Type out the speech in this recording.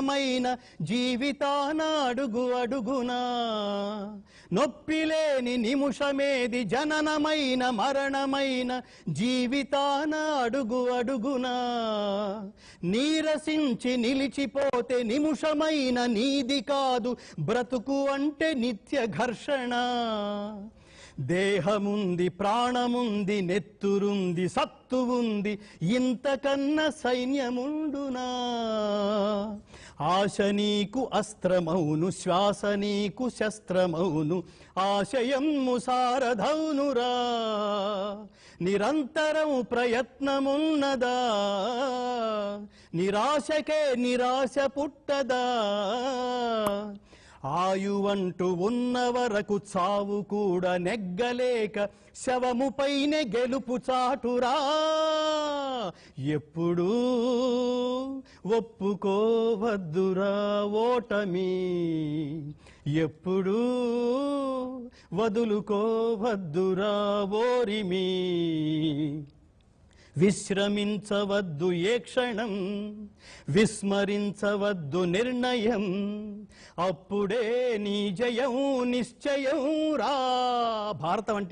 మైన జీవితాన అడుగు అడుగునా నొప్పిలేని నిముషమేది జననమైన మరణమైన జీవితాన అడుగు అడుగునా నీరసించి నిలిచిపోతే నిముషమైన నీది కాదు బ్రతుకు అంటే నిత్య ఘర్షణ దేహముంది ప్రాణముంది నెత్తురుంది సత్తు ఉంది ఇంతకన్నా సైన్యముండునా ఆశ నీకు అస్త్రమౌను శ్వాస నీకు శస్త్రమౌను ఆశయము సారథౌనురా నిరంతరం ప్రయత్నమున్నదా నిరాశకే నిరాశ పుట్టదా ఆయువంటూ ఉన్న వరకు చావు కూడా నెగ్గలేక శవముపైనే గెలుపు చాటురా ఎప్పుడూ ఒప్పుకోవద్దురా ఓటమి ఎప్పుడూ వదులుకోవద్దురా ఓరిమి విశ్రమించవద్దు ఏ క్షణం విస్మరించవద్దు నిర్ణయం అప్పుడే నీ జయం నిశ్చయం రా భారతం అంటే